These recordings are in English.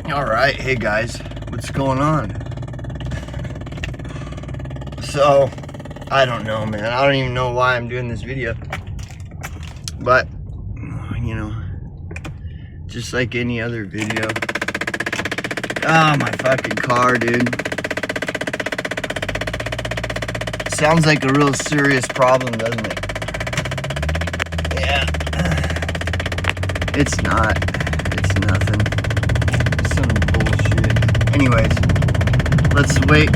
Alright, hey guys, what's going on? So, I don't know, man. I don't even know why I'm doing this video. But, you know, just like any other video. Ah, my fucking car, dude. Sounds like a real serious problem, doesn't it? Yeah. It's not. It's nothing. Some bullshit. Anyways, let's wait.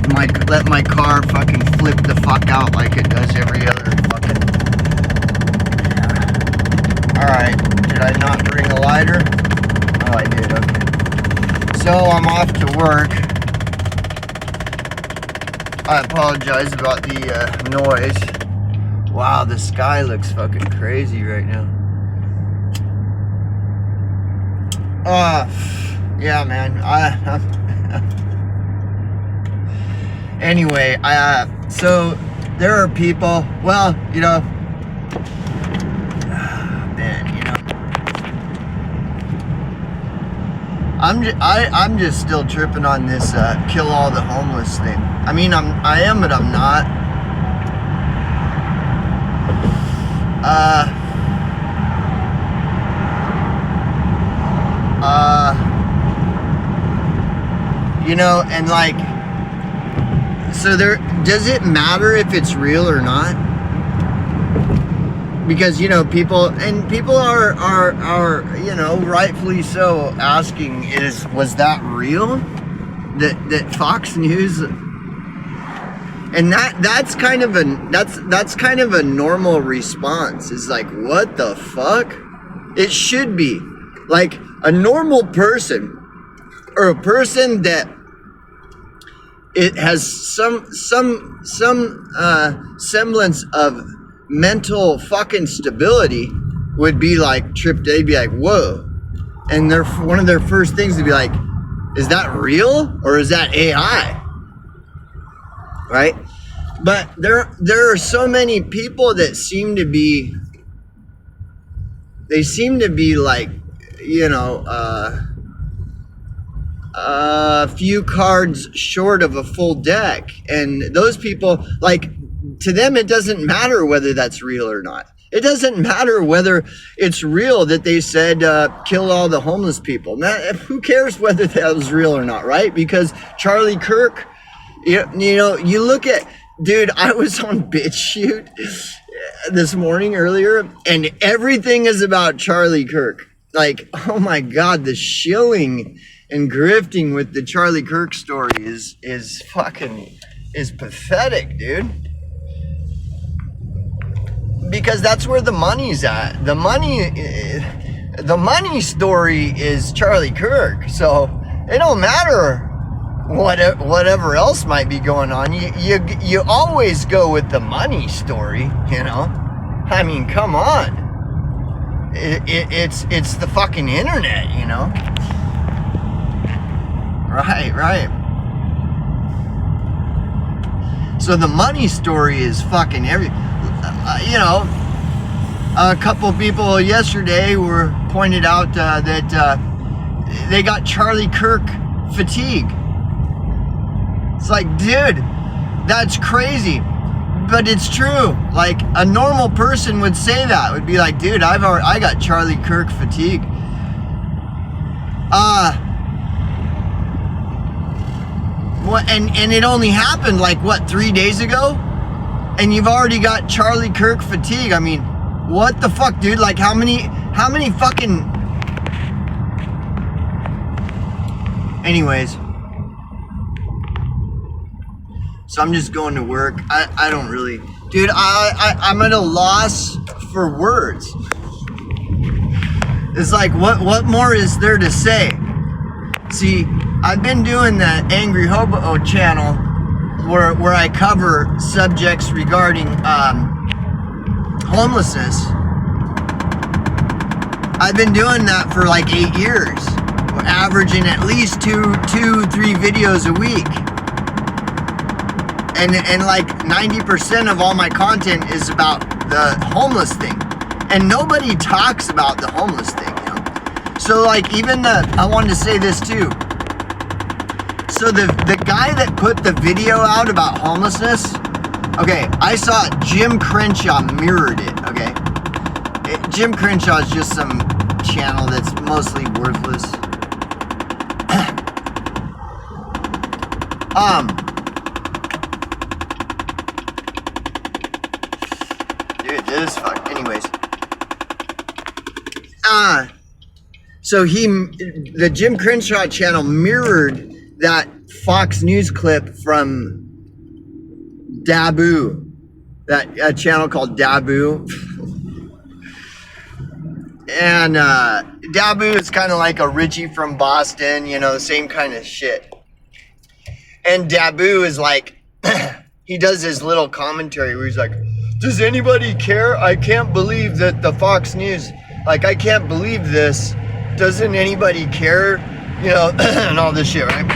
Let my car fucking flip the fuck out like it does every other fucking. Alright, did I not bring a lighter? Oh, I did, okay. So I'm off to work. I apologize about the noise. Wow, the sky looks fucking crazy right now. Yeah, man. Anyway, so there are people. Well, you know, man, you know, I'm just still tripping on this kill all the homeless thing. I mean, I am, but I'm not. You know, and like, so does it matter if it's real or not? Because, you know, people are, you know, rightfully so asking, was that real? That Fox News, and that's kind of a normal response. Is like, what the fuck? It should be like a normal person, or a person that it has some semblance of mental fucking stability would be like tripped. They'd be like, whoa, and one of their first things to be like, is that real or is that AI? Right? But there are so many people that seem to be like, you know, a few cards short of a full deck, and those people, like, to them it doesn't matter whether that's real or not. It doesn't matter whether it's real that they said kill all the homeless people. Man, who cares whether that was real or not, right? Because Charlie Kirk, you know, you look at, dude, I was on BitChute this morning earlier, and everything is about Charlie Kirk. Like, oh my God, the shilling and grifting with the Charlie Kirk story is pathetic, dude. Because that's where the money's at. The money story is Charlie Kirk. So it don't matter whatever else might be going on. You always go with the money story, you know. I mean, come on. It's the fucking internet, you know. Right. So the money story is fucking you know, a couple people yesterday were pointed out that they got Charlie Kirk fatigue. It's like, dude, that's crazy, but it's true. Like, a normal person would say that, would be like, dude, I got Charlie Kirk fatigue. What? And it only happened like, what, 3 days ago? And you've already got Charlie Kirk fatigue. I mean, what the fuck, dude? Like, how many fucking... Anyways. So I'm just going to work. I don't really... Dude, I'm at a loss for words. It's like, what more is there to say? See, I've been doing the Angry Hobo channel where I cover subjects regarding homelessness. I've been doing that for like 8 years. We're averaging at least 3 videos a week. And like 90% of all my content is about the homeless thing. And nobody talks about the homeless thing, you know? So like, even I wanted to say this too. So the guy that put the video out about homelessness, okay, I saw it. Jim Crenshaw mirrored it, okay? Jim Crenshaw is just some channel that's mostly worthless. Dude, this fuck. Anyways. So the Jim Crenshaw channel mirrored that Fox News clip from Dabu, that channel called Dabu. And Dabu is kind of like a Richie from Boston, you know, the same kind of shit. And Dabu is like, he does his little commentary where he's like, does anybody care? I can't believe that the Fox News, like, I can't believe this. Doesn't anybody care? You know, and all this shit, right?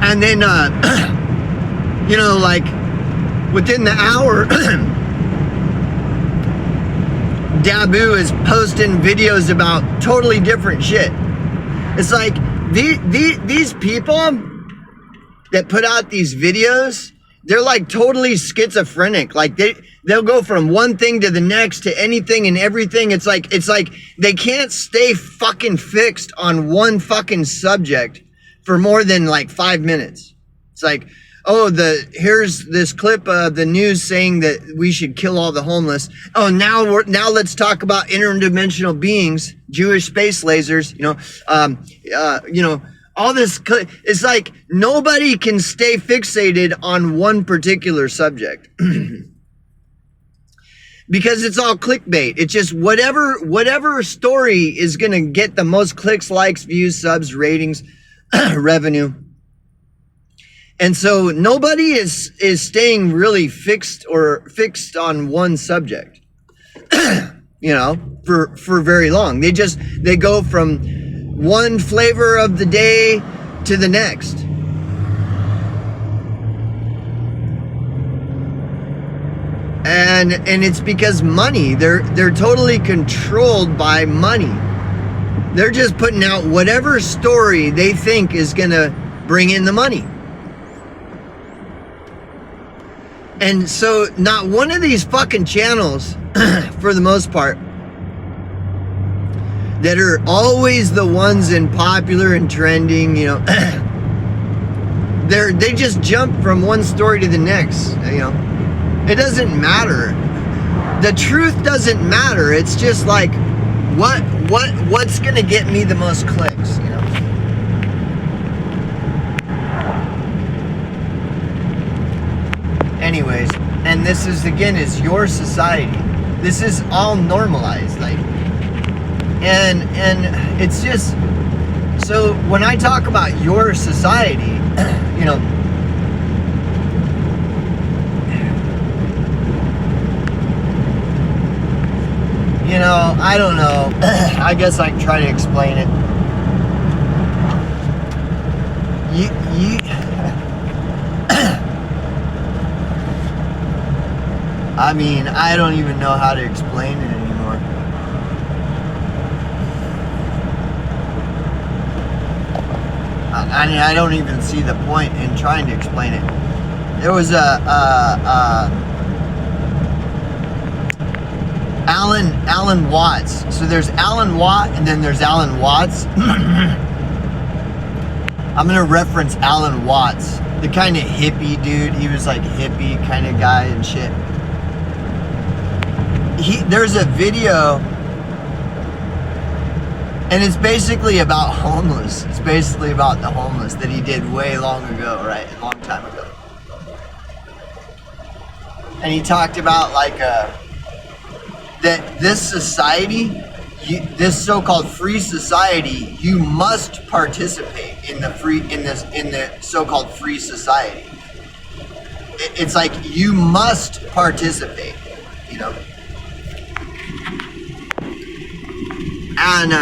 And then, you know, like, within the hour, Dabu is posting videos about totally different shit. It's like, these people that put out these videos, they're like totally schizophrenic. Like they'll go from one thing to the next to anything and everything. It's like they can't stay fucking fixed on one fucking subject for more than like 5 minutes. It's like, oh, here's this clip of the news saying that we should kill all the homeless. Oh, now let's talk about interdimensional beings, Jewish space lasers, you know, all this. It's like nobody can stay fixated on one particular subject. Because it's all clickbait. It's just whatever story is going to get the most clicks, likes, views, subs, ratings, revenue. And so nobody is staying really fixed on one subject, you know, for very long. They go from one flavor of the day to the next. And it's because money. They're totally controlled by money. They're just putting out whatever story they think is gonna bring in the money. And so not one of these fucking channels, for the most part, that are always the ones in popular and trending, you know, they just jump from one story to the next, you know. It doesn't matter. The truth doesn't matter. It's just like, what's gonna get me the most clicks, you know? Anyways, and this is your society. This is all normalized, like, and it's just, so when I talk about your society, you know, I don't know. I guess I can try to explain it. I mean, I don't even know how to explain it anymore. I mean, I don't even see the point in trying to explain it. There was Alan Watts. So there's Alan Watt and then there's Alan Watts. I'm gonna reference Alan Watts, the kind of hippie dude. He was like hippie kind of guy and shit. There's a video, and it's basically about homeless. It's basically about the homeless that he did way long ago, right? A long time ago. And he talked about like that this society, this so-called free society, you must participate in the so-called free society. It's like you must participate, you know. And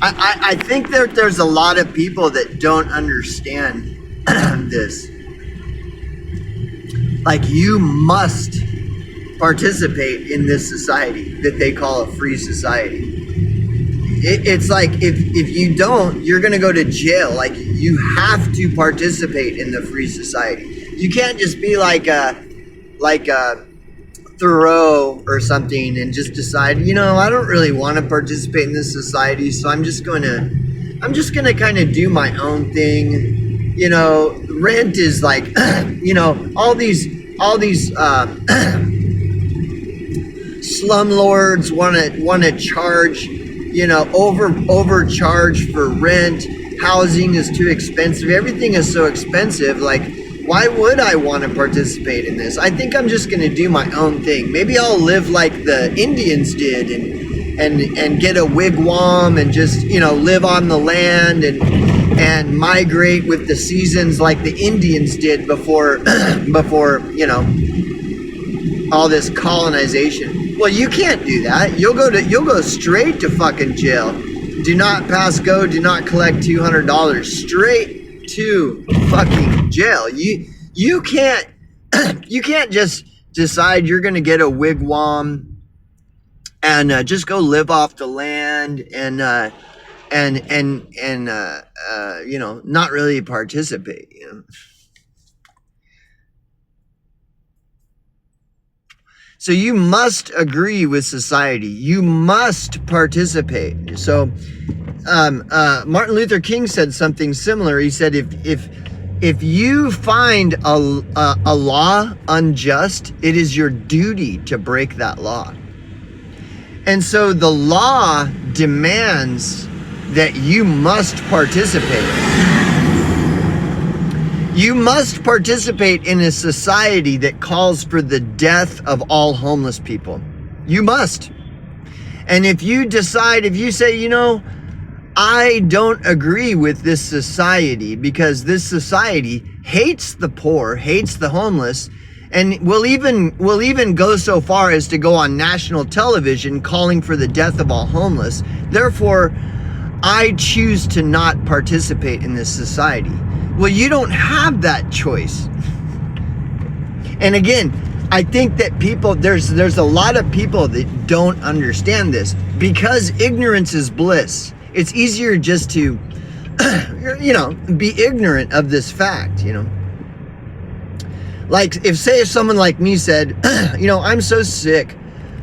I think that there's a lot of people that don't understand this. Like, you must participate in this society that they call a free society. It's like if you don't, you're gonna go to jail. Like you have to participate in the free society. You can't just be like a Thoreau or something and just decide, I don't really want to participate in this society, so I'm just gonna kind of do my own thing. Rent is like, all these slumlords want to charge, overcharge for rent. Housing is too expensive. Everything is so expensive. Like, why would I want to participate in this? I think I'm just going to do my own thing. Maybe I'll live like the Indians did and get a wigwam and just, live on the land and migrate with the seasons like the Indians did before, all this colonization. Well, you can't do that. You'll go straight to fucking jail. Do not pass go. Do not collect $200. Straight to fucking jail. You can't just decide you're gonna get a wigwam and just go live off the land and not really participate. So you must agree with society. You must participate. So Martin Luther King said something similar. He said, if you find a law unjust, it is your duty to break that law. And so the law demands that you must participate. You must participate in a society that calls for the death of all homeless people. You must. And if you say, I don't agree with this society because this society hates the poor, hates the homeless, and will even go so far as to go on national television calling for the death of all homeless. Therefore, I choose to not participate in this society. Well, you don't have that choice. And again, I think that there's a lot of people that don't understand this because ignorance is bliss. It's easier just to, be ignorant of this fact, Like if someone like me said, I'm so sick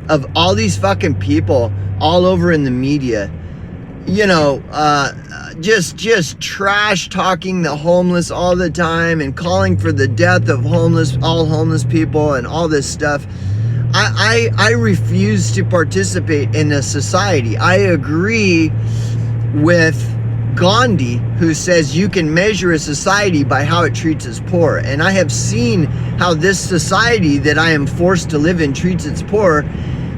of all these fucking people all over in the media, just trash talking the homeless all the time and calling for the death of all homeless people and all this stuff. I refuse to participate in a society. I agree with Gandhi, who says you can measure a society by how it treats its poor. And I have seen how this society that I am forced to live in treats its poor.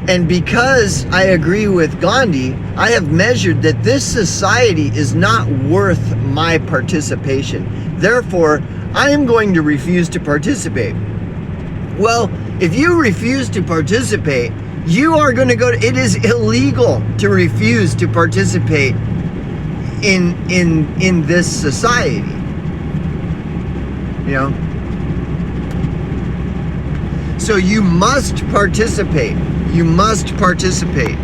And because I agree with Gandhi, I have measured that this society is not worth my participation. Therefore, I am going to refuse to participate. Well, if you refuse to participate, you are going to it is illegal to refuse to participate in this society. So you must participate. You must participate.